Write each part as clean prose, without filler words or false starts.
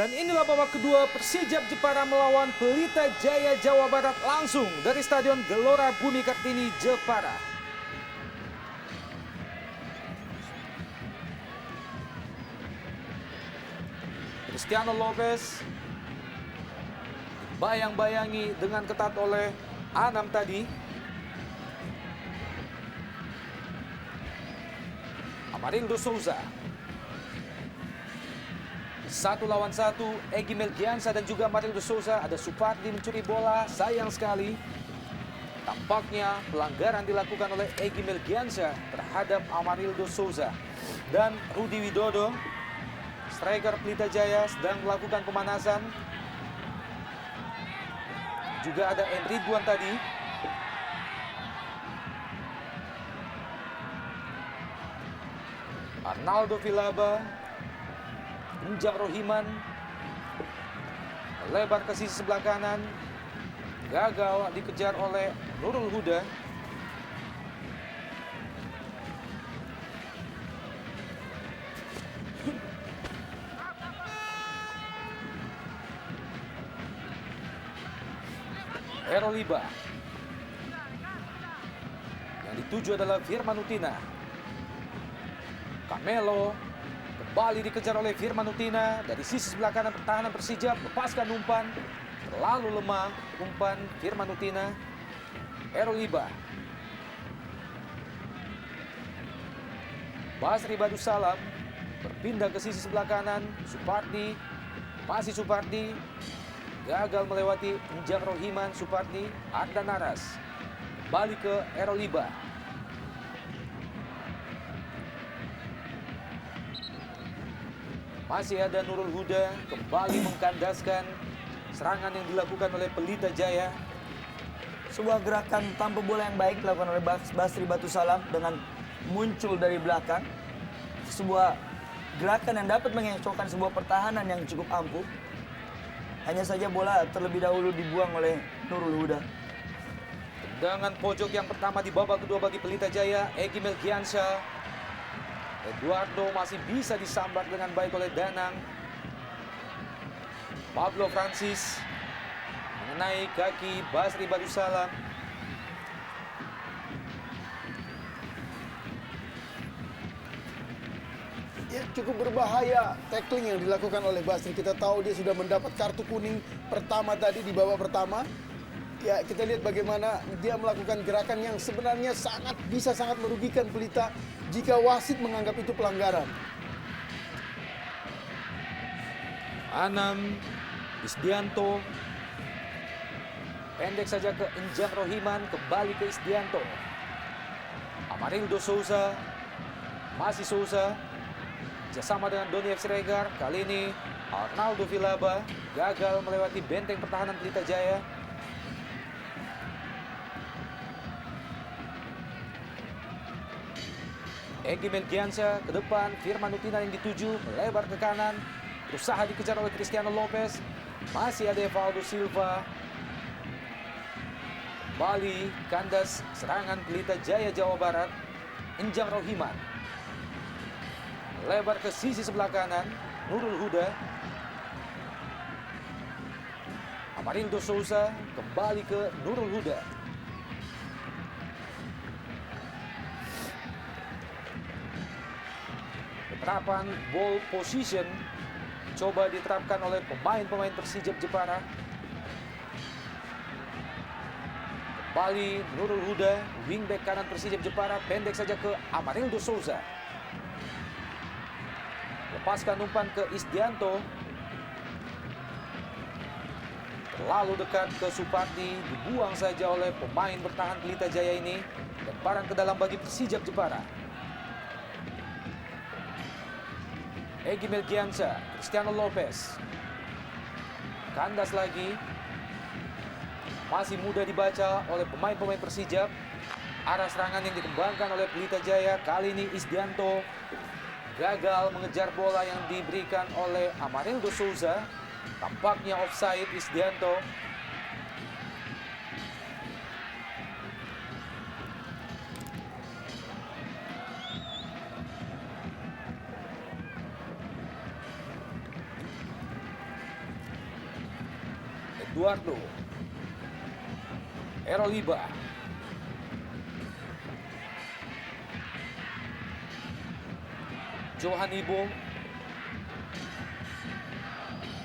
Dan inilah babak kedua Persijap Jepara melawan Pelita Jaya Jawa Barat langsung dari Stadion Gelora Bumi Kartini, Jepara. Cristiano Lopez bayang-bayangi dengan ketat oleh Anam tadi. Amarildo Souza. 1 lawan 1, Egy Melgiansa dan juga Amarildo Souza. Ada Supardi mencuri bola, sayang sekali. Tampaknya pelanggaran dilakukan oleh Egy Melgiansa terhadap Amarildo Souza. Dan Rudi Widodo, striker Pelita Jaya, sedang melakukan pemanasan. Juga ada Enridwan tadi. Arnaldo Vilaba, Injang Rohiman, lebar ke sisi sebelah kanan, gagal dikejar oleh Nurul Huda. Eroliba. Yang dituju adalah Firman Utina. Camelo kembali dikejar oleh Firman Utina dari sisi sebelah kanan pertahanan Persijap, lepaskan umpan, terlalu lemah umpan Firman Utina. Eroliba. Basri Badussalam berpindah ke sisi sebelah kanan, Supardi, masih Supardi, gagal melewati Injang Rohiman. Supardi, Ardan Naras, kembali ke Eroliba. Masih ada Nurul Huda, kembali mengkandaskan serangan yang dilakukan oleh Pelita Jaya. Sebuah gerakan tanpa bola yang baik dilakukan oleh Basri Badussalam dengan muncul dari belakang. Sebuah gerakan yang dapat mengecohkan sebuah pertahanan yang cukup ampuh. Hanya saja bola terlebih dahulu dibuang oleh Nurul Huda. Tendangan pojok yang pertama di babak kedua bagi Pelita Jaya, Egy Melgiansa. Eduardo masih bisa disambar dengan baik oleh Danang. Pablo Francis mengenai kaki Basri Badussalam. Ya, cukup berbahaya tackling yang dilakukan oleh Basri. Kita tahu dia sudah mendapat kartu kuning pertama tadi di babak pertama. Ya, kita lihat bagaimana dia melakukan gerakan yang sebenarnya bisa sangat merugikan Pelita jika wasit menganggap itu pelanggaran. Anam, Isdianto, pendek saja ke Injang Rohiman, kembali ke Isdianto. Amarildo Souza, masih Souza, bersama dengan Doni F. Siregar. Kali ini Arnaldo Vilaba gagal melewati benteng pertahanan Pelita Jaya. Egy Melgiansa ke depan, Firman Utina yang dituju, melebar ke kanan, berusaha dikejar oleh Cristiano Lopez. Masih ada Evaldo Silva. Kembali kandas serangan Pelita Jaya Jawa Barat. Injang Rohiman lebar ke sisi sebelah kanan, Nurul Huda. Amarildo Souza kembali ke Nurul Huda. Penerapan ball position coba diterapkan oleh pemain-pemain Persijap Jepara. Kembali Nurul Huda, wingback kanan Persijap Jepara, pendek saja ke Amarildo Souza. Lepaskan umpan ke Isdianto. Terlalu dekat ke Supardi, dibuang saja oleh pemain bertahan Pelita Jaya ini. Lemparan ke dalam bagi Persijap Jepara. Egy Melgiansa, Cristiano Lopez. Kandas lagi. Masih mudah dibaca oleh pemain-pemain Persijap. Arah serangan yang dikembangkan oleh Pelita Jaya. Kali ini Isdianto gagal mengejar bola yang diberikan oleh Amarildo Souza. Tampaknya offside Isdianto. Eduardo. Eroliba. Johan Ibo.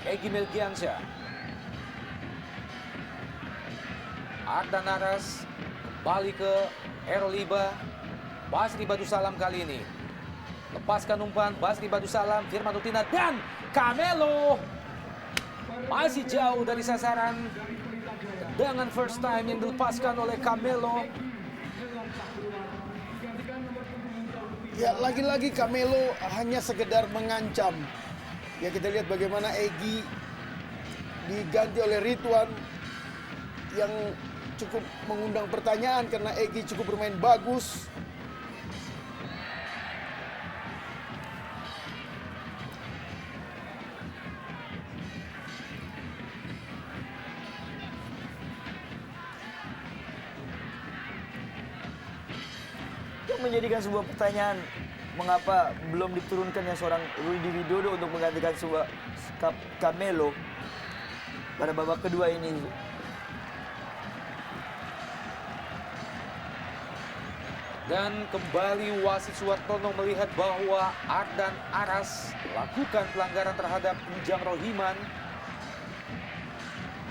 Egy Melgiansyah. Ardan Aras kembali ke Eroliba. Basri Badusalam kali ini. Lepaskan umpan Basri Badusalam, Firman Utina dan Camelo. Masih jauh dari sasaran. Dengan first time yang dilepaskan oleh Camelo. Ya, lagi-lagi Camelo hanya sekedar mengancam. Ya, kita lihat bagaimana Egy diganti oleh Ridwan yang cukup mengundang pertanyaan karena Egy cukup bermain bagus. Yang menjadikan sebuah pertanyaan, mengapa belum diturunkannya seorang Rudi Widodo untuk menggantikan sebuah Camelo pada babak kedua ini. Dan kembali wasit Suwartono melihat bahwa Ardan Aras melakukan pelanggaran terhadap Njam Rohiman.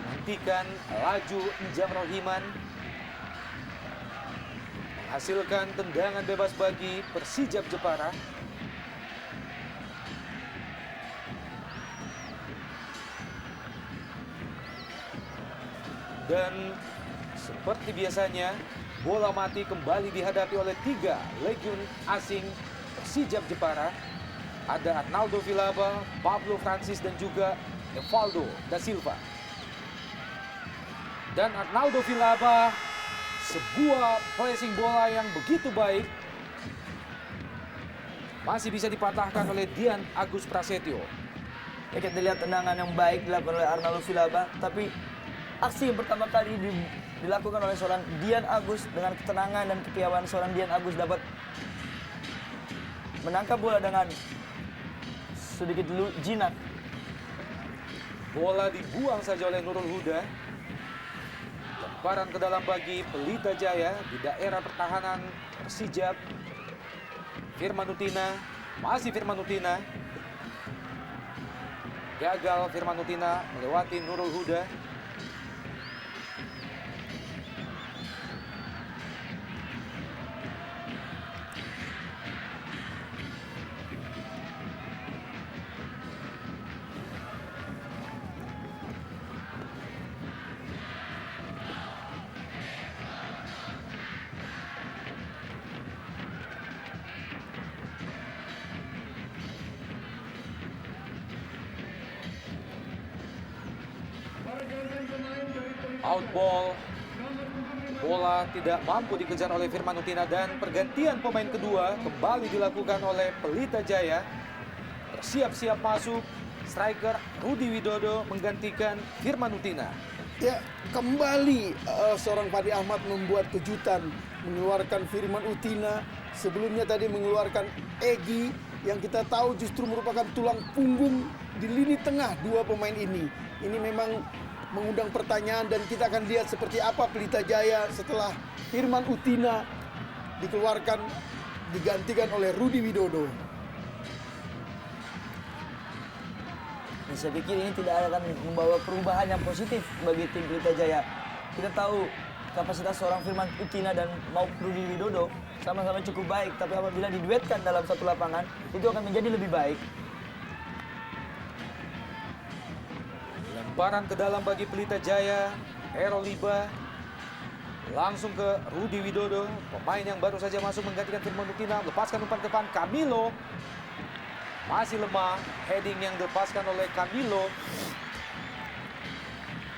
Menghentikan laju Njam Rohiman. Menghasilkan tendangan bebas bagi Persijap Jepara. Dan seperti biasanya, bola mati kembali dihadapi oleh 3 legiun asing Persijap Jepara. Ada Arnaldo Vilaba, Pablo Francis dan juga Evaldo da Silva. Dan Arnaldo Vilaba, sebuah pressing bola yang begitu baik, masih bisa dipatahkan oleh Dian Agus Prasetyo. Ya, kita lihat tendangan yang baik dilakukan oleh Arnaldo Vilaba, tapi aksi yang pertama kali dilakukan oleh seorang Dian Agus dengan ketenangan dan kepiawaian seorang Dian Agus dapat menangkap bola dengan sedikit jinak. Bola dibuang saja oleh Nurul Huda. Lemparan ke dalam bagi Pelita Jaya di daerah pertahanan Persijap. Firman Utina, masih Firman Utina. Gagal Firman Utina melewati Nurul Huda. Out ball. Bola tidak mampu dikejar oleh Firman Utina dan pergantian pemain kedua kembali dilakukan oleh Pelita Jaya. Bersiap-siap masuk striker Rudi Widodo menggantikan Firman Utina. Ya, kembali seorang Fadi Ahmad membuat kejutan, mengeluarkan Firman Utina. Sebelumnya tadi mengeluarkan Egy yang kita tahu justru merupakan tulang punggung di lini tengah dua pemain ini. Ini memang mengundang pertanyaan dan kita akan lihat seperti apa Pelita Jaya setelah Firman Utina dikeluarkan, digantikan oleh Rudi Widodo. Saya pikir ini tidak akan membawa perubahan yang positif bagi tim Pelita Jaya. Kita tahu kapasitas seorang Firman Utina dan Rudi Widodo sama-sama cukup baik, tapi apabila diduetkan dalam satu lapangan, itu akan menjadi lebih baik. Lemparan ke dalam bagi Pelita Jaya. Eroliba langsung ke Rudi Widodo, pemain yang baru saja masuk menggantikan Firman Utina. Lepaskan umpan ke depan Camilo. Masih lemah, heading yang dilepaskan oleh Camilo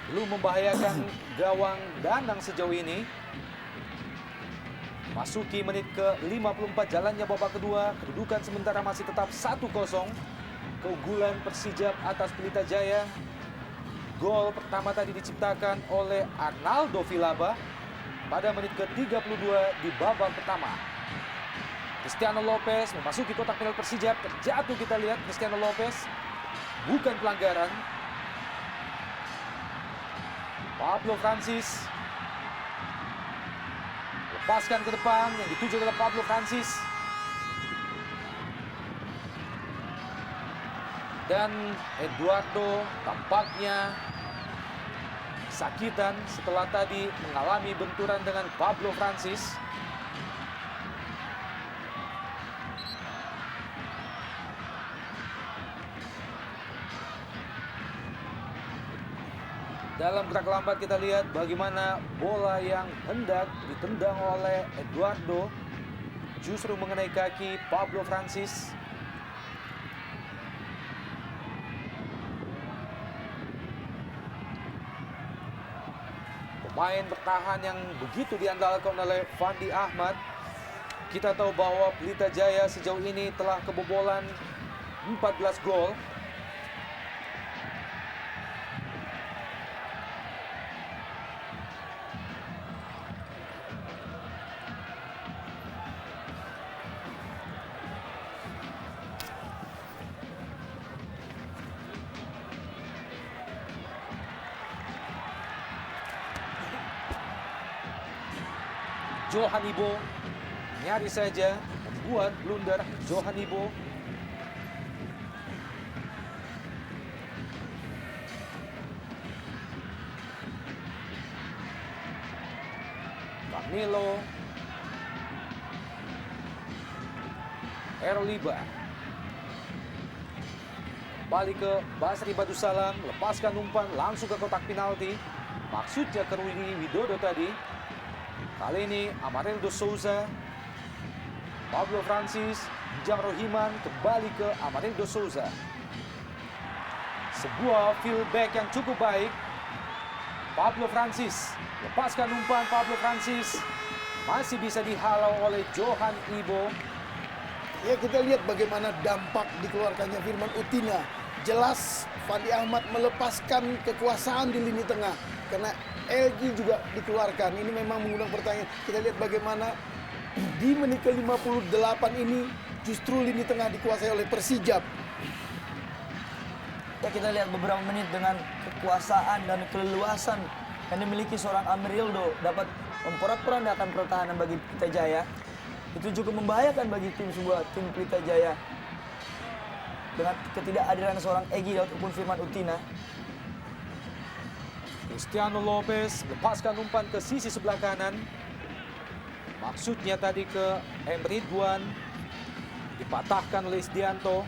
belum membahayakan gawang Danang sejauh ini. Masuki menit ke-54 jalannya babak kedua, kedudukan sementara masih tetap 1-0. Keunggulan Persijap atas Pelita Jaya. Gol pertama tadi diciptakan oleh Arnaldo Vilaba pada menit ke-32 di babak pertama. Cristiano Lopez memasuki kotak penalti Persijap, terjatuh kita lihat Cristiano Lopez, bukan pelanggaran. Pablo Francis lepaskan ke depan, yang dituju adalah Pablo Francis. Dan Eduardo tampaknya kesakitan setelah tadi mengalami benturan dengan Pablo Francis. Dalam gerak lambat kita lihat bagaimana bola yang hendak ditendang oleh Eduardo justru mengenai kaki Pablo Francis. Pemain bertahan yang begitu diandalkan oleh Fandi Ahmad. Kita tahu bahwa Pelita Jaya sejauh ini telah kebobolan 14 gol. Johan Ibo nyaris saja membuat blunder. Johan Ibo Camilo Eroliba kembali ke Basri Badusalam, lepaskan umpan langsung ke kotak penalti. Maksudnya ke Rudi Widodo tadi. Kali ini Amarildo Souza, Pablo Francis, Jang Rohiman kembali ke Amarildo Souza. Sebuah fieldback yang cukup baik. Pablo Francis lepaskan umpan. Pablo Francis masih bisa dihalau oleh Johan Ibo. Ya, kita lihat bagaimana dampak dikeluarkannya Firman Utina. Jelas Fandi Ahmad melepaskan kekuasaan di lini tengah karena LG juga dikeluarkan. Ini memang mengundang pertanyaan. Kita lihat bagaimana di menit ke-58 ini justru lini tengah dikuasai oleh Persijap. Ya, kita lihat beberapa menit dengan kekuasaan dan keleluasan yang dimiliki seorang Amarildo dapat memporak-porandakan pertahanan bagi Pelita Jaya. Itu cukup membahayakan bagi tim Pelita Jaya dengan ketidakhadiran seorang Egy ataupun Firman Utina. Cristiano Lopez lepaskan umpan ke sisi sebelah kanan. Maksudnya tadi ke M. Ridwan. Dipatahkan oleh Isdianto.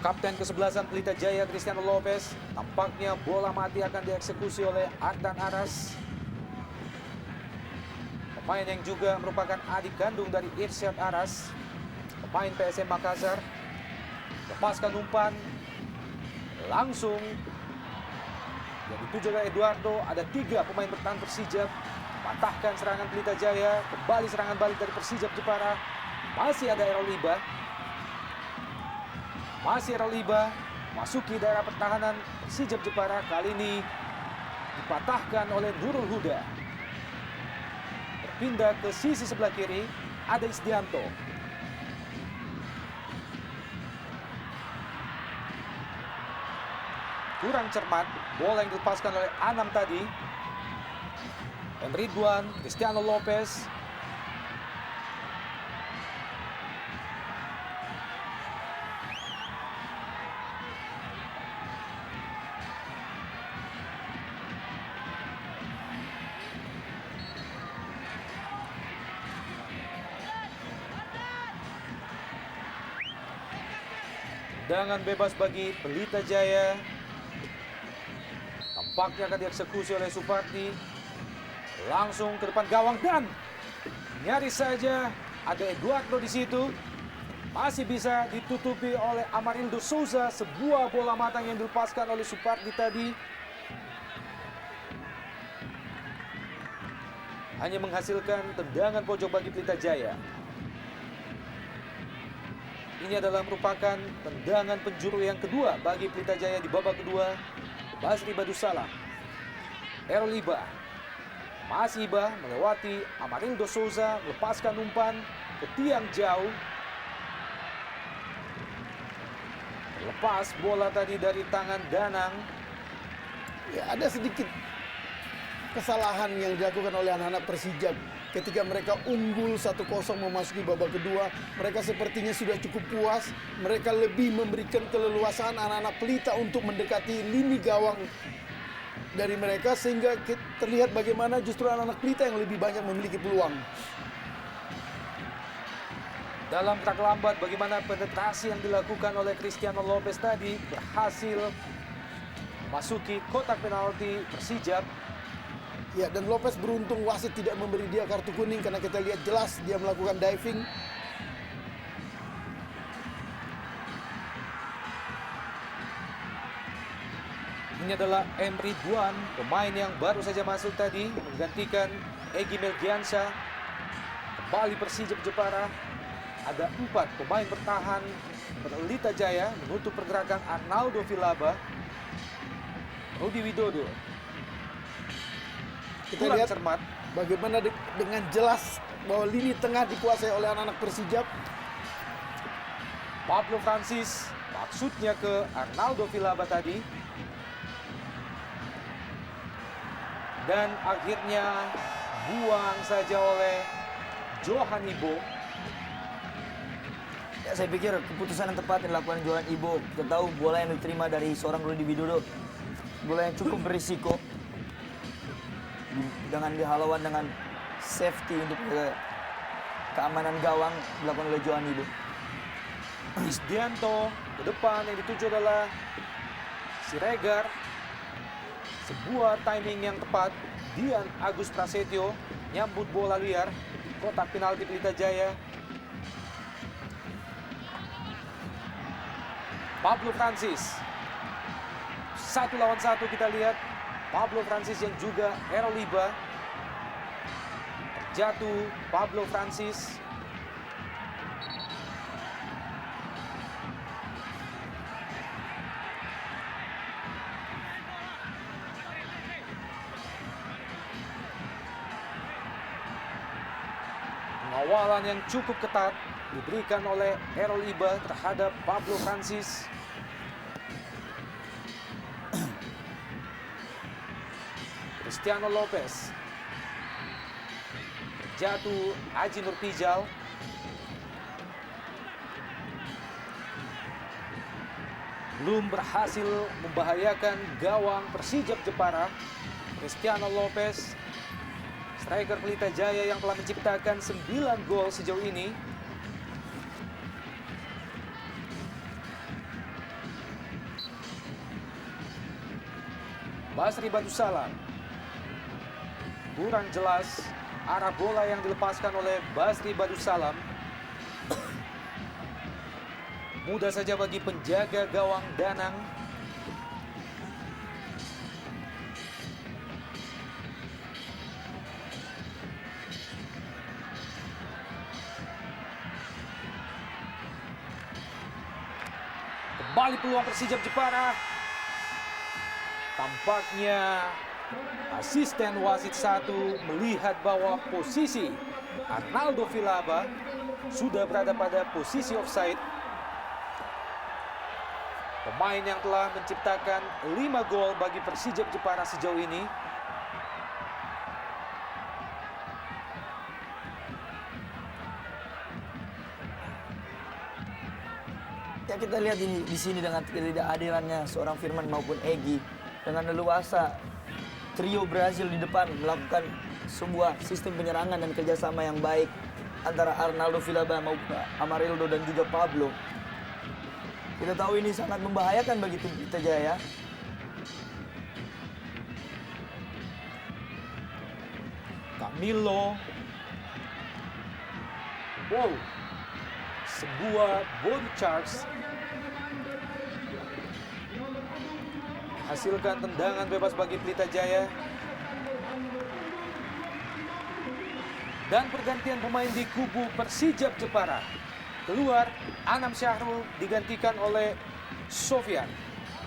Kapten kesebelasan Pelita Jaya Cristiano Lopez. Tampaknya bola mati akan dieksekusi oleh Ardan Aras. Pemain yang juga merupakan adik kandung dari Irsyad Aras. Pemain PSM Makassar. Lepaskan umpan. Langsung yang dituju oleh Eduardo. Ada 3 pemain bertahan Persijap. Patahkan serangan Pelita Jaya. Kembali serangan balik dari Persijap Jepara. Masih ada Eroliba. Masih Eroliba. Masuki daerah pertahanan Persijap Jepara. Kali ini dipatahkan oleh Nurul Huda. Berpindah ke sisi sebelah kiri. Ada Isdianto. Kurang cermat bola yang dilepaskan oleh Anam tadi. M. Ridwan, Cristiano Lopez. Tendangan bebas bagi Pelita Jaya. Tampaknya akan dieksekusi oleh Supardi. Langsung ke depan gawang dan nyaris saja ada Eduardo di situ. Masih bisa ditutupi oleh Amarildo Souza. Sebuah bola matang yang dilepaskan oleh Supardi tadi. Hanya menghasilkan tendangan pojok bagi Pelita Jaya. Ini adalah merupakan tendangan penjuru yang kedua bagi Pelita Jaya di babak kedua. Basri Badusalam. Eroliba. Masih Iba melewati Amarildo Souza. Melepaskan umpan ke tiang jauh. Lepas bola tadi dari tangan Danang. Ya, ada sedikit kesalahan yang dilakukan oleh anak-anak Persijap. Ketika mereka unggul 1-0 memasuki babak kedua, mereka sepertinya sudah cukup puas. Mereka lebih memberikan keleluasaan anak-anak Pelita untuk mendekati lini gawang dari mereka, sehingga terlihat bagaimana justru anak-anak Pelita yang lebih banyak memiliki peluang. Dalam gerak lambat, bagaimana penetrasi yang dilakukan oleh Cristiano Lopez tadi berhasil memasuki kotak penalti Persijap. Ya, dan Lopez beruntung wasit tidak memberi dia kartu kuning karena kita lihat jelas dia melakukan diving. Ini adalah M. Ridwan, pemain yang baru saja masuk tadi, menggantikan Egy Melgiansyah. Kembali Persijap Jepara. Ada 4 pemain bertahan Pelita Jaya menutup pergerakan Arnaldo Vilaba, Rudi Widodo. Kita Kurang lihat cermat. bagaimana dengan jelas bahwa lini tengah dikuasai oleh anak-anak Persijap. Pablo Francis maksudnya ke Arnaldo Vilaba tadi. Dan akhirnya buang saja oleh Johan Ibo. Ya, saya pikir keputusan yang tepat yang dilakukan Johan Ibo. Kita tahu bola yang diterima dari seorang Rudi Widodo, bola yang cukup berisiko. Dengan dihalauan dengan safety untuk keamanan gawang dilakukan oleh Johan Ibo. Isdianto ke depan, yang dituju adalah Siregar. Sebuah timing yang tepat. Dian Agus Prasetyo nyambut bola liar kotak penalti Pelita Jaya. Pablo Francis 1 lawan 1 kita lihat. Pablo Francis yang juga Errol Iba. Terjatuh Pablo Francis. Pengawalan yang cukup ketat diberikan oleh Errol Iba terhadap Pablo Francis. Cristiano Lopez. Jatuh Aji Nurtijal. Belum berhasil membahayakan gawang Persijap Jepara. Cristiano Lopez, striker Pelita Jaya yang telah menciptakan 9 gol sejauh ini. Basri Batusalam. Kurang jelas arah bola yang dilepaskan oleh Basri Batusalam. Mudah saja bagi penjaga gawang Danang. Kembali peluang Persijap Jepara. Tampaknya asisten wasit 1 melihat bahwa posisi Arnaldo Vilaba sudah berada pada posisi offside. Pemain yang telah menciptakan 5 gol bagi Persijap Jepara sejauh ini. Ya, kita lihat ini di sini dengan ketidakhadirannya seorang Firman maupun Egy, dengan leluasa trio Brazil di depan melakukan sebuah sistem penyerangan dan kerjasama yang baik antara Arnaldo Vilaba maupun Amarildo dan juga Pablo. Kita tahu ini sangat membahayakan bagi tim Pelita Jaya. Camilo. Wow. Sebuah body charge. Hasilkan tendangan bebas bagi Pelita Jaya. Dan pergantian pemain di kubu Persijap Jepara. Keluar Anam Syahrul digantikan oleh Sofyan.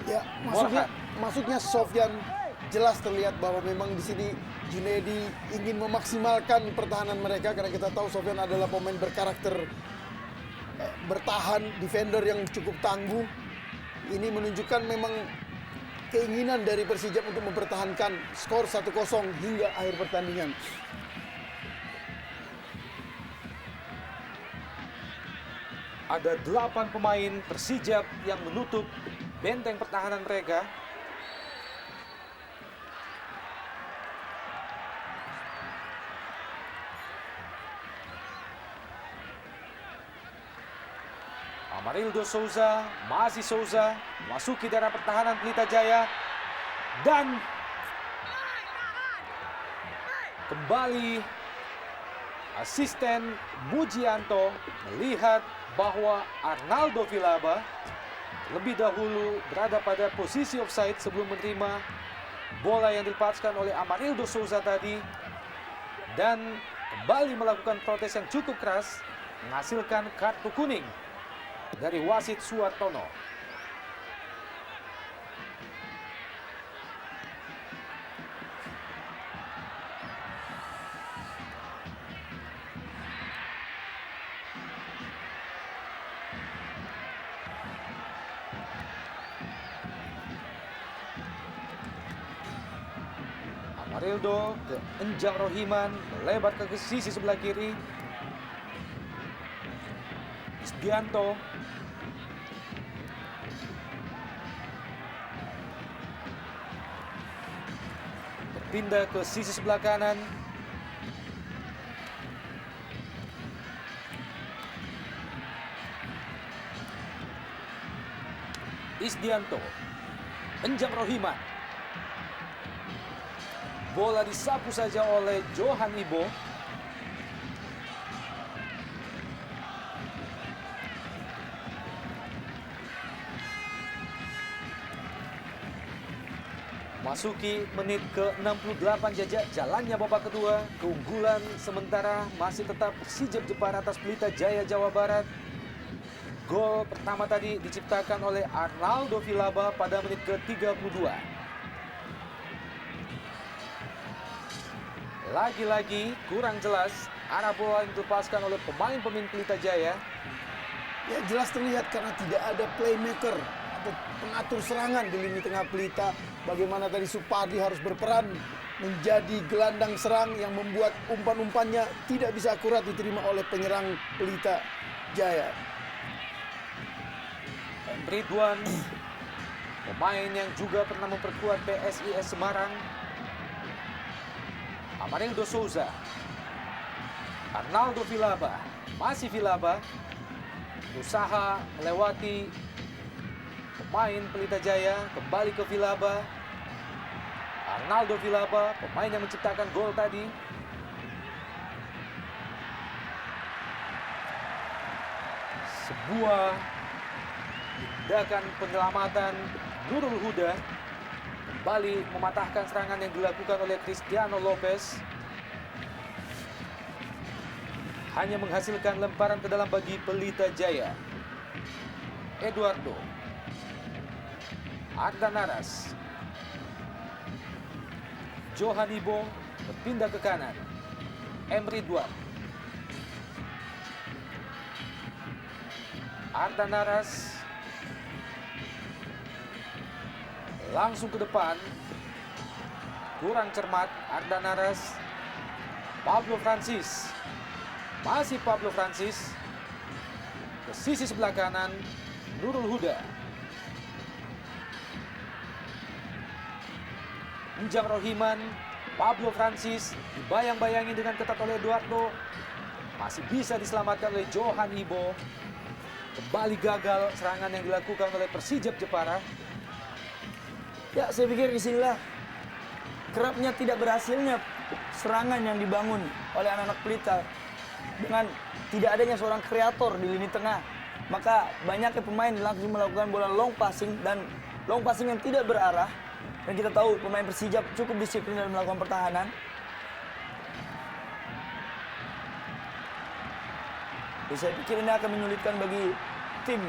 Ya, masuknya Sofyan jelas terlihat bahwa memang di sini Junaidi ingin memaksimalkan pertahanan mereka, karena kita tahu Sofyan adalah pemain berkarakter bertahan, defender yang cukup tangguh. Ini menunjukkan memang keinginan dari Persijap untuk mempertahankan skor 1-0 hingga akhir pertandingan. Ada 8 pemain Persijap yang menutup benteng pertahanan mereka. Amarildo Souza, masih Souza, masuki daerah pertahanan Pelita Jaya. Dan kembali asisten Mujianto melihat bahwa Arnaldo Villalba lebih dahulu berada pada posisi offside sebelum menerima bola yang dilepaskan oleh Amarildo Souza tadi, dan kembali melakukan protes yang cukup keras, menghasilkan kartu kuning dari wasit Suartono. Amarildo ke Enjang Rohiman, melebar ke sisi sebelah kiri. Isdianto. Berpindah ke sisi sebelah kanan. Isdianto. Enjang Rohiman. Bola disapu saja oleh Johan Ibo. Masuki menit ke-68 jajak jalannya babak kedua. Keunggulan sementara masih tetap Persijap Jepara atas Pelita Jaya Jawa Barat. Gol pertama tadi diciptakan oleh Arnaldo Villalba pada menit ke-32. Lagi-lagi kurang jelas arah bola yang dilepaskan oleh pemain-pemain Pelita Jaya. Ya jelas terlihat karena tidak ada playmaker atau pengatur serangan di lini tengah Pelita. Bagaimana tadi Supardi harus berperan menjadi gelandang serang yang membuat umpan-umpannya tidak bisa akurat diterima oleh penyerang Pelita Jaya. Ridwan, pemain yang juga pernah memperkuat PSIS Semarang. Amarildo Souza. Arnaldo Villalba. Masih Villalba. Usaha melewati pemain Pelita Jaya. Kembali ke Villalba. Arnaldo Villalba, pemain yang menciptakan gol tadi. Sebuah tindakan penyelamatan Nurul Huda kembali mematahkan serangan yang dilakukan oleh Cristiano Lopez. Hanya menghasilkan lemparan ke dalam bagi Pelita Jaya. Eduardo. Ardan Naras. Johan Ibo berpindah ke kanan. Ridwan. Ardan Naras. Langsung ke depan. Kurang cermat Ardan Naras. Pablo Francis. Masih Pablo Francis. Ke sisi sebelah kanan. Nurul Huda. Enjang Rohiman. Pablo Francis. Dibayang-bayangi dengan ketat oleh Eduardo. Masih bisa diselamatkan oleh Johan Ibo. Kembali gagal serangan yang dilakukan oleh Persijap Jepara. Ya, saya pikir disinilah kerapnya tidak berhasilnya serangan yang dibangun oleh anak-anak Pelita. Dengan tidak adanya seorang kreator di lini tengah, maka banyaknya pemain langsung melakukan bola long passing dan long passing yang tidak berarah. Dan kita tahu pemain Persijap cukup disiplin dalam melakukan pertahanan. Jadi saya pikir ini akan menyulitkan bagi tim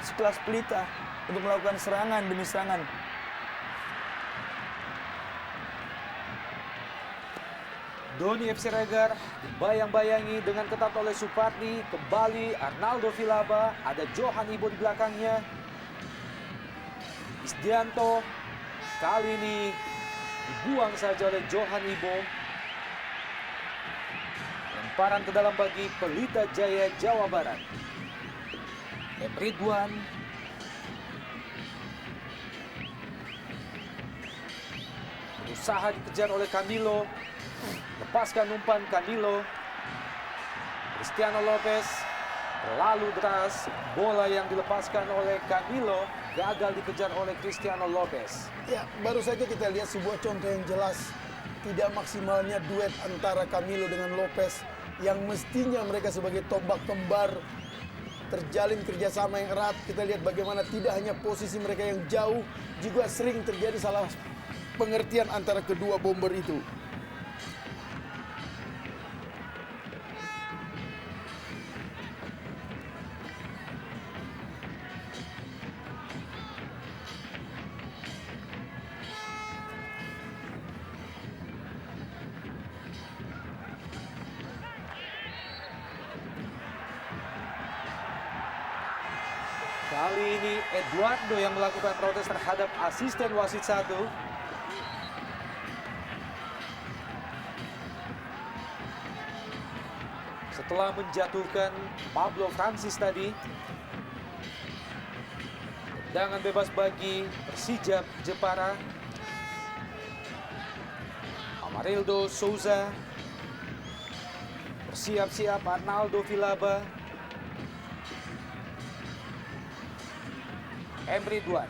sekelas Pelita untuk melakukan serangan demi serangan. Doni FC Regar dibayang-bayangi dengan ketat oleh Supardi. Kembali Arnaldo Villalba. Ada Johan Ibo di belakangnya. Isdianto kali ini dibuang saja oleh Johan Ibo. Lemparan ke dalam bagi Pelita Jaya Jawa Barat. M. Ridwan. Berusaha dikejar oleh Camilo. Lepaskan umpan Camilo. Cristiano Lopez terlalu deras. Bola yang dilepaskan oleh Camilo gagal dikejar oleh Cristiano Lopez. Ya, baru saja kita lihat sebuah contoh yang jelas tidak maksimalnya duet antara Camilo dengan Lopez yang mestinya mereka sebagai tombak kembar terjalin kerjasama yang erat. Kita lihat bagaimana tidak hanya posisi mereka yang jauh, juga sering terjadi salah pengertian antara kedua bomber itu. Kali ini Eduardo yang melakukan protes terhadap asisten wasit 1. Setelah menjatuhkan Pablo Francis tadi. Tendangan bebas bagi Persija Jepara. Amarildo Souza. Bersiap-siap Arnaldo Vilaba. M. Ridwan.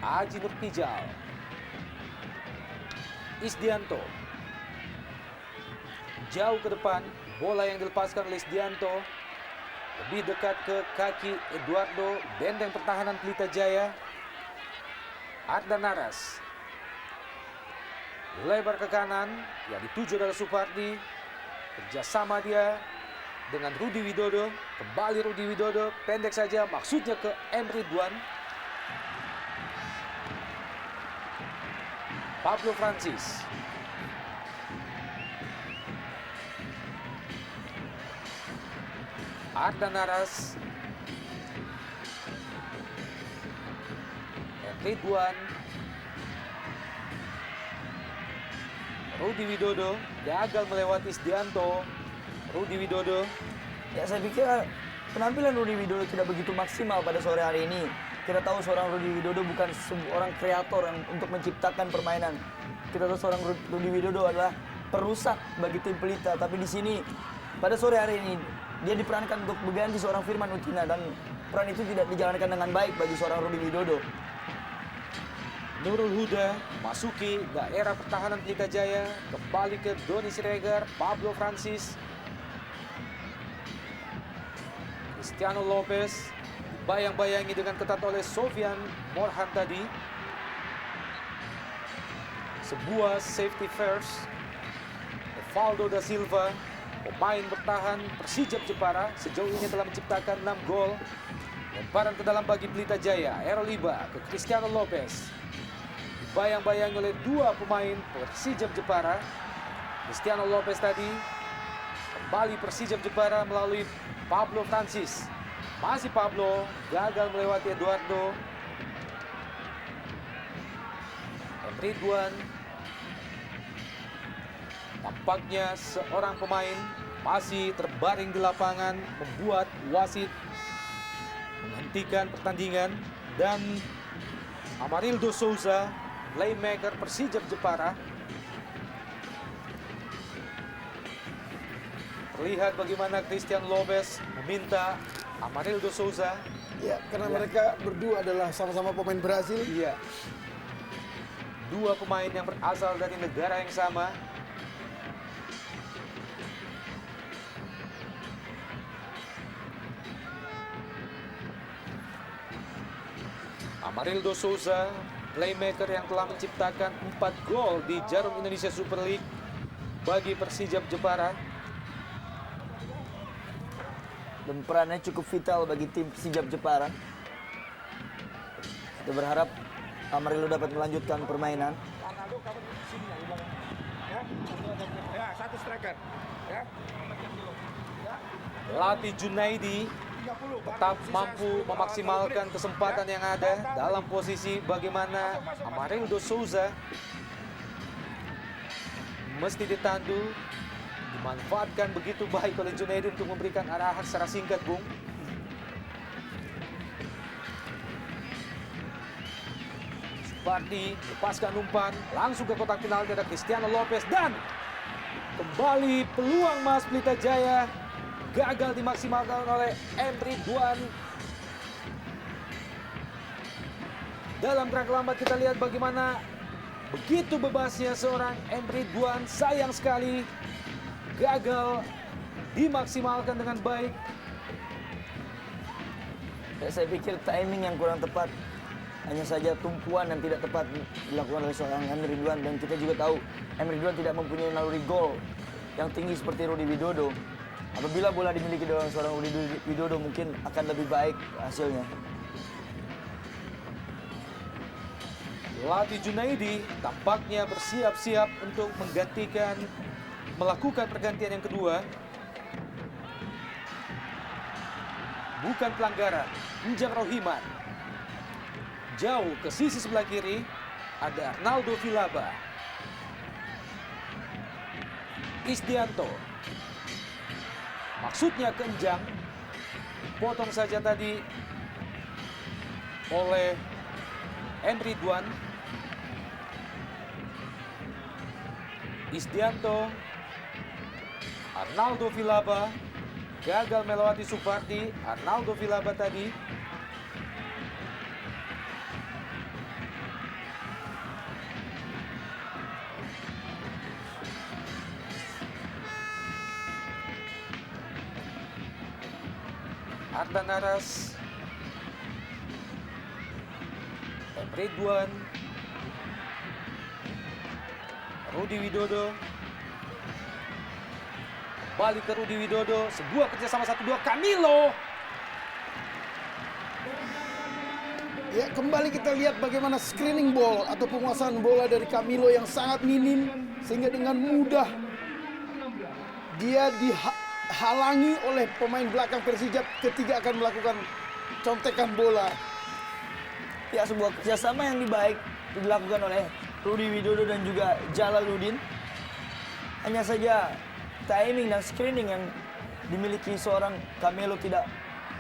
Aji Nurpijal. Isdianto. Jauh ke depan, bola yang dilepaskan oleh Isdianto. Lebih dekat ke kaki Eduardo, benteng pertahanan Pelita Jaya. Ardan Naras. Lebar ke kanan, yang dituju adalah Supardi. Kerjasama dia dengan Rudi Widodo. Kembali Rudi Widodo, pendek saja, maksudnya ke M. Ridwan. Pablo Francis. Ardan Naras. M. Ridwan. Rudi Widodo gagal melewati Isdianto. Rudi Widodo. Ya, saya pikir penampilan Rudi Widodo tidak begitu maksimal pada sore hari ini. Kita tahu seorang Rudi Widodo bukan seorang kreator yang untuk menciptakan permainan. Kita tahu seorang Rudi Widodo adalah perusak bagi tim Pelita. Tapi di sini pada sore hari ini dia diperankan untuk mengganti seorang Firman Utina dan peran itu tidak dijalankan dengan baik bagi seorang Rudi Widodo. Nurul Huda masuki daerah pertahanan Pelita Jaya, kembali ke Doni Siregar, Pablo Francis, Cristiano Lopez, bayang-bayangi dengan ketat oleh Sofian Morhan tadi. Sebuah safety first, Evaldo da Silva, pemain bertahan Persija Jepara, sejauh ini telah menciptakan 6 gol. Lemparan ke dalam bagi Pelita Jaya, Eroliba ke Cristiano Lopez. Bayang-bayang oleh dua pemain Persija Jepara. Cristiano Lopez tadi. Kembali Persija Jepara melalui Pablo Francis. Masih Pablo, gagal melewati Eduardo. M. Ridwan. Tampaknya seorang pemain masih terbaring di lapangan, membuat wasit menghentikan pertandingan. Dan Amarildo Souza, playmaker Persija Jepara. Terlihat bagaimana Cristiano Lopez meminta Amarildo Souza. Ya, karena mereka berdua adalah sama-sama pemain Brazil. Iya. Dua pemain yang berasal dari negara yang sama. Amarildo Souza, playmaker yang telah menciptakan 4 gol di Jarum Indonesia Super League bagi Persija Jepara. Dan perannya cukup vital bagi tim Persija Jepara. Kita berharap Amarildo dapat melanjutkan permainan. Ya, ya satu striker. Ya. Pelatih Junaidi 30, tetap baru sisa mampu 10, memaksimalkan 20 menit. kesempatan Ya. yang ada Tahan, dalam posisi bagaimana Amarildo Souza mesti ditandu, dimanfaatkan begitu baik oleh Junaidi untuk memberikan arahan secara singkat, Bung. Supardi lepaskan umpan, langsung ke kotak penalti ada Cristiano Lopez dan kembali peluang Mas Pelita Jaya gagal dimaksimalkan oleh M. Ridwan. Dalam kerangka lambat kita lihat bagaimana begitu bebasnya seorang M. Ridwan, sayang sekali gagal dimaksimalkan dengan baik. Ya, saya pikir timing yang kurang tepat. Hanya saja tumpuan yang tidak tepat dilakukan oleh seorang Emre Ridwan. Dan kita juga tahu Emre Ridwan tidak mempunyai naluri gol yang tinggi seperti Rudi Widodo. Apabila bola dimiliki oleh seorang Rudi Widodo mungkin akan lebih baik hasilnya. Pelatih Junaidi tampaknya bersiap-siap untuk melakukan pergantian yang kedua. Bukan pelanggaran, Njang Rohiman. Jauh ke sisi sebelah kiri, ada Arnaldo Vilaba. Isdianto. Maksudnya ke Njang. Potong saja tadi oleh M. Ridwan. Isdianto. Arnaldo Vilaba. Gagal melewati Supardi. Arnaldo Vilaba tadi. Ardan Aras. M. Ridwan. Rudi Widodo. Balik ke Rudi Widodo. Sebuah kerjasama 1-2. Camilo. Ya, kembali kita lihat bagaimana screening ball atau penguasaan bola dari Camilo yang sangat minim sehingga dengan mudah dia dihalangi oleh pemain belakang Persija ketika akan melakukan contekan bola. Ya, sebuah kerjasama yang baik dilakukan oleh Rudi Widodo dan juga Jalaluddin. Hanya saja timing dan screening yang dimiliki seorang Camilo tidak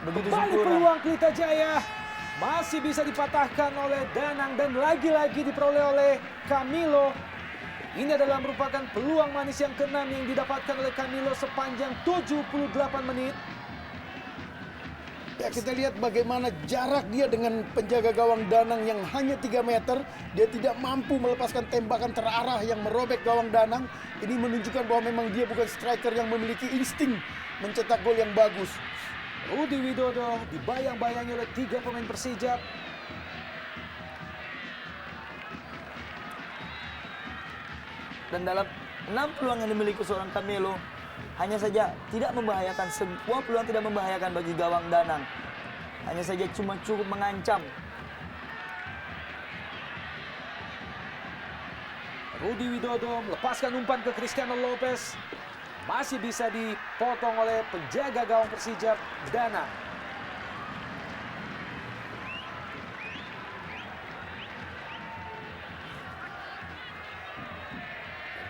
begitu Balik sempurna. peluang Pelita Jaya. Masih bisa dipatahkan oleh Danang dan lagi-lagi diperoleh oleh Camilo. Ini adalah merupakan peluang manis yang ke-6 yang didapatkan oleh Camilo sepanjang 78 menit. Ya, kita lihat bagaimana jarak dia dengan penjaga gawang Danang yang hanya 3 meter. Dia tidak mampu melepaskan tembakan terarah yang merobek gawang Danang. Ini menunjukkan bahwa memang dia bukan striker yang memiliki insting mencetak gol yang bagus. Rudi Widodo dibayang-bayangi oleh 3 pemain Persija. Dan dalam 6 peluang yang dimiliki seorang Camilo, hanya saja tidak membahayakan, semua peluang tidak membahayakan bagi gawang Danang. Hanya saja cuma cukup mengancam. Rudi Widodo melepaskan umpan ke Cristiano Lopez. Masih bisa dipotong oleh penjaga gawang Persija, Danang.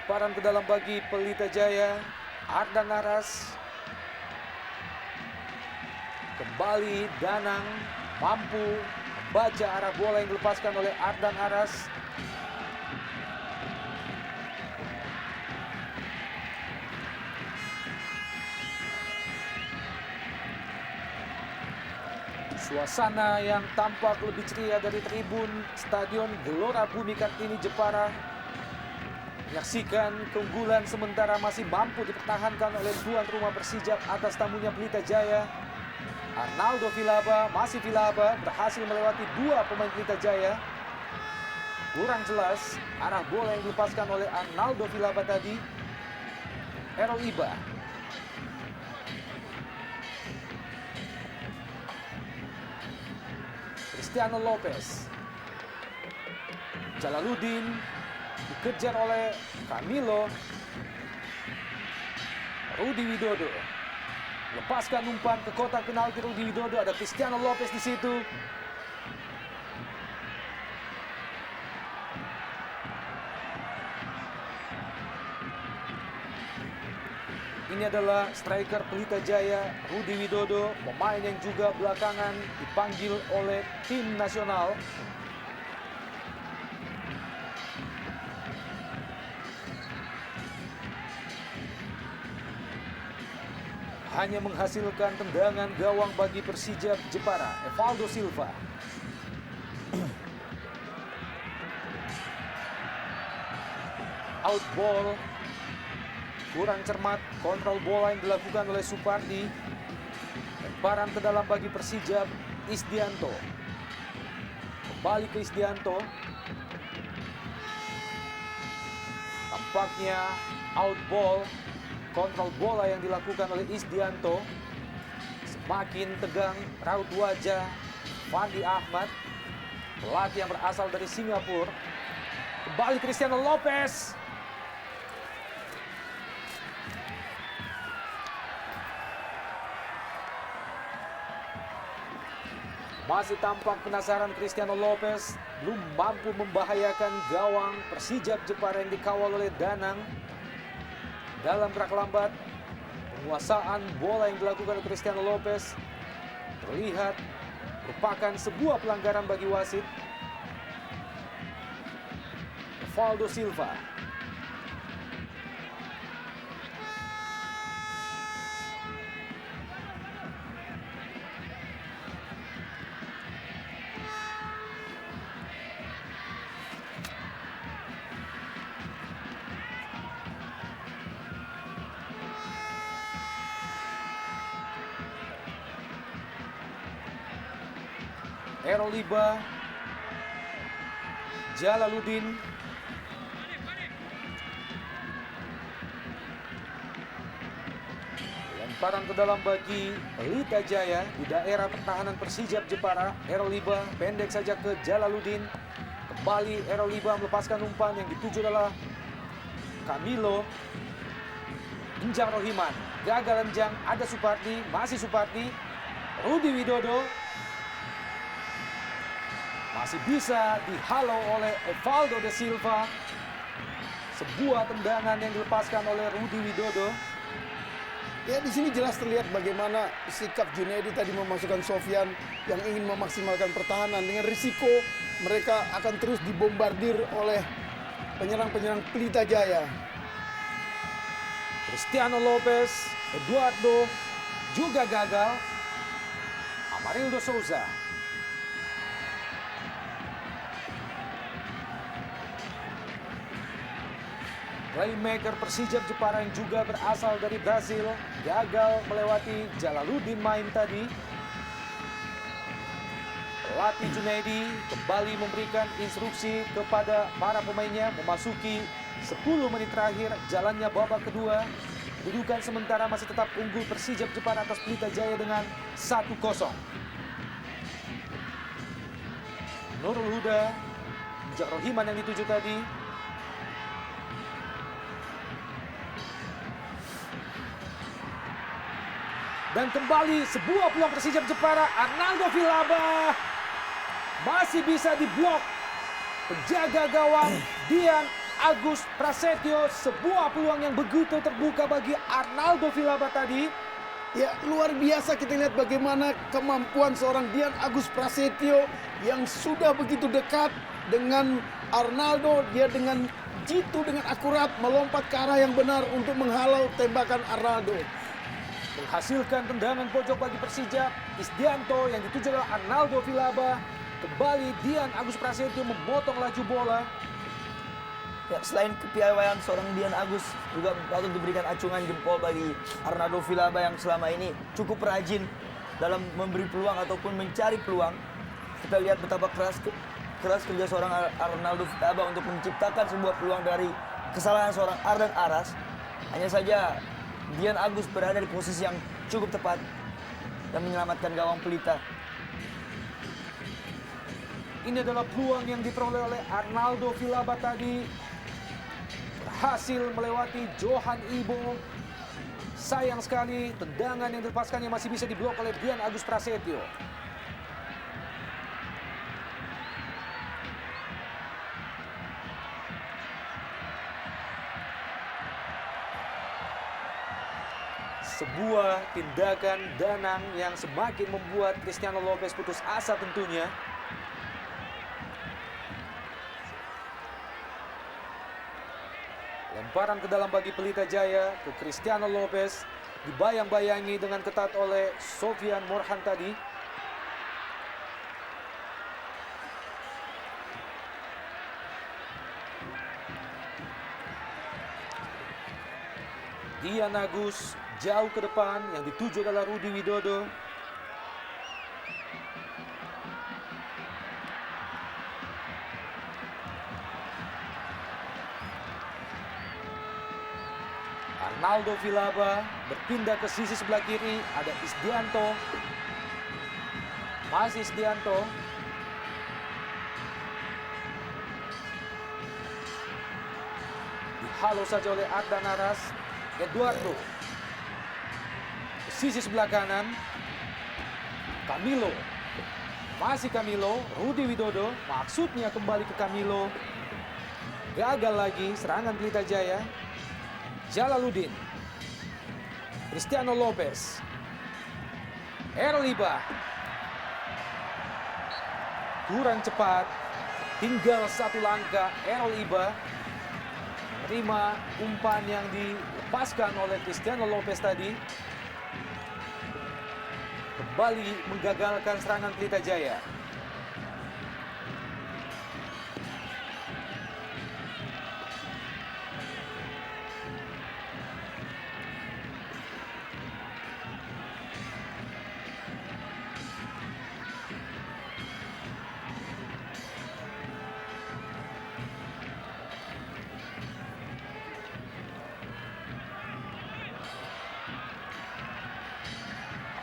Lemparan ke dalam bagi Pelita Jaya. Ardan Aras. Kembali Danang mampu membaca arah bola yang dilepaskan oleh Ardan Aras. Suasana yang tampak lebih ceria dari tribun Stadion Gelora Bumi Kartini Jepara. Menyaksikan keunggulan sementara masih mampu dipertahankan oleh tuan rumah Persija atas tamunya Pelita Jaya. Arnaldo Vilaba, masih Vilaba, berhasil melewati 2 pemain Pelita Jaya. Kurang jelas arah bola yang dilepaskan oleh Arnaldo Vilaba tadi. Errol Iba. Cristiano Lopez. Jalaluddin. Dikejar oleh Camilo. Rudi Widodo lepaskan umpan ke kotak penalti. Rudi Widodo, ada Cristiano Lopez di situ. Ini adalah striker Pelita Jaya, Rudi Widodo, pemain yang juga belakangan dipanggil oleh tim nasional. Hanya menghasilkan tendangan gawang bagi Persija Jepara, Evaldo Silva. Out ball, kurang cermat kontrol bola yang dilakukan oleh Supardi. Lemparan ke dalam bagi Persija, Isdianto. Kembali ke Isdianto. Tampaknya out ball. Kontrol bola yang dilakukan oleh Isdianto. Semakin tegang raut wajah Fandi Ahmad, pelatih yang berasal dari Singapura. Kembali Cristiano Lopez. Masih tampak penasaran Cristiano Lopez, belum mampu membahayakan gawang Persija Jepara yang dikawal oleh Danang. Dalam gerak lambat, penguasaan bola yang dilakukan oleh Cristiano Lopez terlihat merupakan sebuah pelanggaran bagi wasit. Evaldo Silva. Eroliba, Jalaluddin, lemparan ke dalam bagi Pelita Jaya di daerah pertahanan Persija Jepara. Eroliba pendek saja ke Jalaluddin. Kembali Eroliba melepaskan umpan yang dituju adalah Camilo. Enjang Rohiman, gagal enjang, ada Supardi, masih Supardi. Rudi Widodo masih bisa dihalau oleh Evaldo de Silva. Sebuah tendangan yang dilepaskan oleh Rudi Widodo. Ya, di sini jelas terlihat bagaimana sikap Junaidi tadi memasukkan Sofyan yang ingin memaksimalkan pertahanan. Dengan risiko mereka akan terus dibombardir oleh penyerang-penyerang Pelita Jaya. Cristiano Lopez, Eduardo juga gagal. Amarildo Souza. Playmaker Persija Jepara yang juga berasal dari Brasil gagal melewati Jalaluddin main tadi. Pelatih Junaidi kembali memberikan instruksi kepada para pemainnya memasuki 10 menit terakhir jalannya babak kedua. Kedudukan sementara masih tetap unggul Persija Jepara atas Pelita Jaya dengan 1-0. Nurul Huda, Enjang Rohiman yang dituju tadi. Dan kembali sebuah peluang Persija Jepara. Arnaldo Vilaba masih bisa diblok penjaga gawang Dian Agus Prasetyo. Sebuah peluang yang begitu terbuka bagi Arnaldo Vilaba tadi. Ya, luar biasa kita lihat bagaimana kemampuan seorang Dian Agus Prasetyo yang sudah begitu dekat dengan Arnaldo. Dia dengan jitu, dengan akurat melompat ke arah yang benar untuk menghalau tembakan Arnaldo. Menghasilkan tendangan pojok bagi Persija. Isdianto yang dituju oleh Arnaldo Vilaba. Kembali Dian Agus Prasetyo memotong laju bola. Ya, selain kepiawaian seorang Dian Agus, juga patut diberikan acungan jempol bagi Arnaldo Vilaba yang selama ini cukup rajin dalam memberi peluang ataupun mencari peluang. Kita lihat betapa keras kerja seorang Arnaldo Vilaba untuk menciptakan sebuah peluang dari kesalahan seorang Ardan Aras. Hanya saja Dian Agus berada di posisi yang cukup tepat dan menyelamatkan gawang Pelita. Ini adalah peluang yang diperoleh oleh Arnaldo Vilaba tadi. berhasil melewati Johan Ibo. Sayang sekali, tendangan yang dilepaskannya masih bisa diblok oleh Dian Agus Prasetyo. Sebuah tindakan Danang yang semakin membuat Cristiano Lopez putus asa tentunya. Lemparan ke dalam bagi Pelita Jaya ke Cristiano Lopez. Dibayang-bayangi dengan ketat oleh Sofian Morhan tadi. Dian Agus jauh ke depan, yang dituju adalah Rudi Widodo. Arnaldo Vilaba berpindah ke sisi sebelah kiri, ada Isdianto. Masih Isdianto. Dihalau saja oleh Ardan Aras. Eduardo. Ke sisi sebelah kanan. Camilo. Masih Camilo. Rudi Widodo. Maksudnya kembali ke Camilo. Gagal lagi serangan Pelita Jaya. Jalaluddin. Cristiano Lopez. Erliba. Kurang cepat. Tinggal satu langkah. Erliba menerima umpan yang dilepaskan oleh Cristiano Lopez tadi. Kembali menggagalkan serangan Pelita Jaya.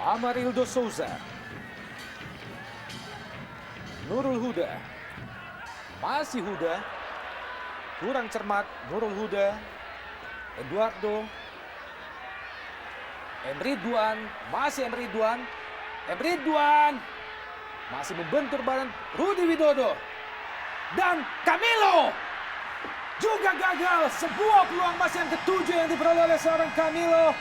Amarildo Souza. Nurul Huda. Masih Huda. Kurang cermat Nurul Huda. Eduardo. Emridwan. Masih Emridwan. Emridwan. Masih membentur badan Rudi Widodo. Dan Camilo. Juga gagal. Sebuah peluang emas yang ketujuh yang diperoleh oleh seorang Camilo.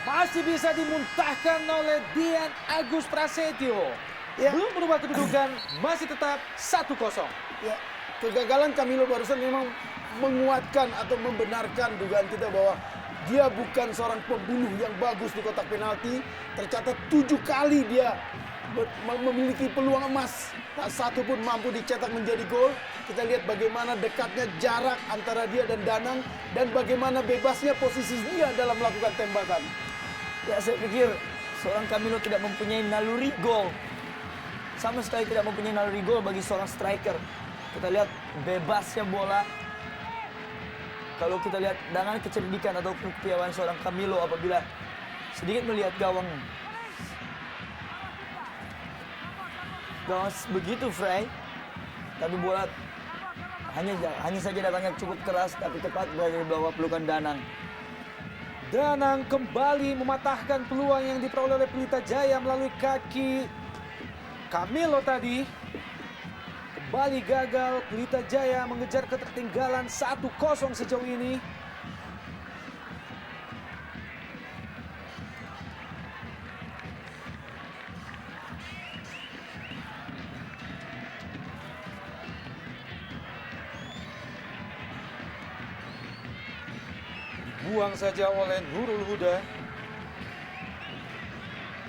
Masih bisa dimuntahkan oleh Dian Agus Prasetyo. Ya. Belum berubah kedudukan, masih tetap 1-0. Ya, kegagalan Camilo barusan memang menguatkan atau membenarkan dugaan kita bahwa dia bukan seorang pembunuh yang bagus di kotak penalti. Tercatat 7 kali dia memiliki peluang emas. Tak satu pun mampu dicetak menjadi gol. Kita lihat bagaimana dekatnya jarak antara dia dan Danang. Dan bagaimana bebasnya posisi dia dalam melakukan tembakan. Ya, saya pikir seorang Camilo tidak mempunyai naluri gol. Sama sekali tidak mempunyai naluri gol bagi seorang striker. Kita lihat bebasnya bola. Kalau kita lihat dengan kecerdikan atau kepiawaian seorang Camilo apabila sedikit melihat gawang begitu Frey, tapi bola hanya saja datangnya cukup keras tapi tepat berada di bawah pelukan Danang. Danang kembali mematahkan peluang yang diperoleh oleh Pelita Jaya melalui kaki Camilo tadi. Kembali gagal, Pelita Jaya mengejar ketertinggalan 1-0 sejauh ini. Dibuang saja oleh Nurul Huda.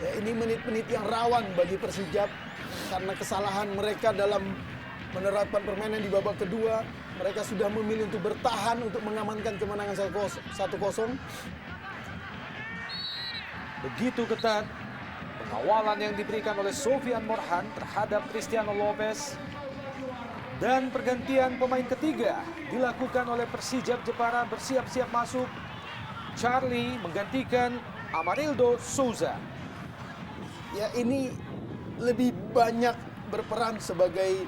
Ya, ini menit-menit yang rawan bagi Persijap karena kesalahan mereka dalam menerapkan permainan di babak kedua. Mereka sudah memilih untuk bertahan untuk mengamankan kemenangan 1-0. Begitu ketat pengawalan yang diberikan oleh Sofian Morhan terhadap Cristiano Lopez. Dan pergantian pemain ketiga dilakukan oleh Persijap Jepara, bersiap-siap masuk. Charlie menggantikan Amarildo Souza. Ya, ini lebih banyak berperan sebagai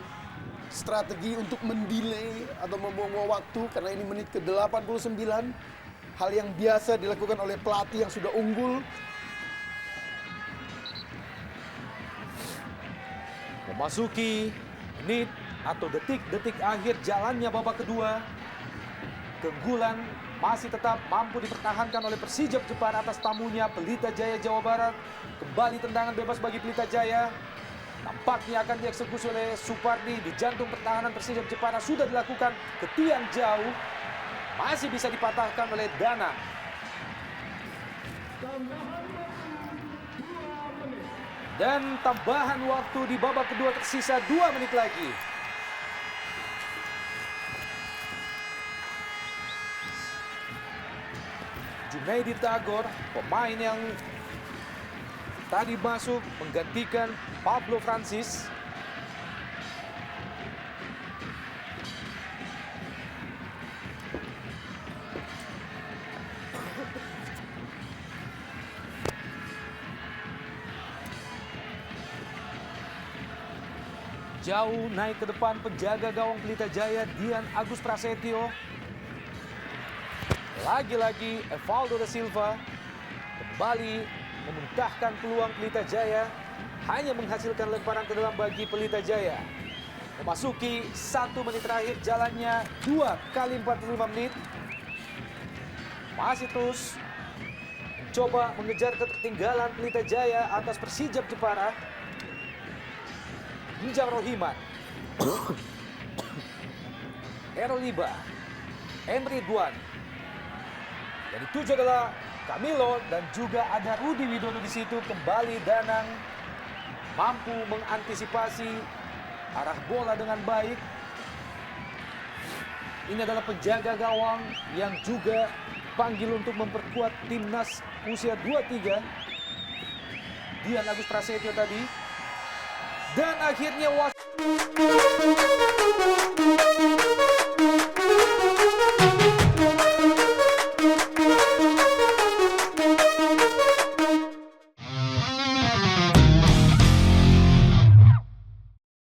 strategi untuk mendelay atau membuang waktu karena ini menit ke-89. Hal yang biasa dilakukan oleh pelatih yang sudah unggul. Memasuki menit atau detik-detik akhir jalannya babak kedua. Keunggulan masih tetap mampu dipertahankan oleh Persijap Jepara atas tamunya Pelita Jaya Jawa Barat. Kembali tendangan bebas bagi Pelita Jaya. Nampaknya akan dieksekusi oleh Supardi di jantung pertahanan Persijap Jepara. Sudah dilakukan ke tiang jauh. Masih bisa dipatahkan oleh Danang. Dan tambahan waktu di babak kedua tersisa 2 menit lagi. Junaidi Tagor, pemain yang tadi masuk menggantikan Pablo Francis. Jauh naik ke depan penjaga gawang Pelita Jaya, Dian Agus Prasetyo. Lagi-lagi Evaldo da Silva kembali memuntahkan peluang Pelita Jaya, hanya menghasilkan lemparan ke dalam bagi Pelita Jaya. Memasuki 1 menit terakhir jalannya 2 kali 45 menit. Masih terus mencoba mengejar ketertinggalan Pelita Jaya atas Persijap Jepara. Hinjam Rohiman, Eroliba, Emri Duan. Yang dituju adalah Camilo dan juga ada Rudi Widodo di situ. Kembali Danang mampu mengantisipasi arah bola dengan baik. Ini adalah penjaga gawang yang juga panggil untuk memperkuat timnas usia 23. Dian Agus Prasetyo tadi. Dan akhirnya wasit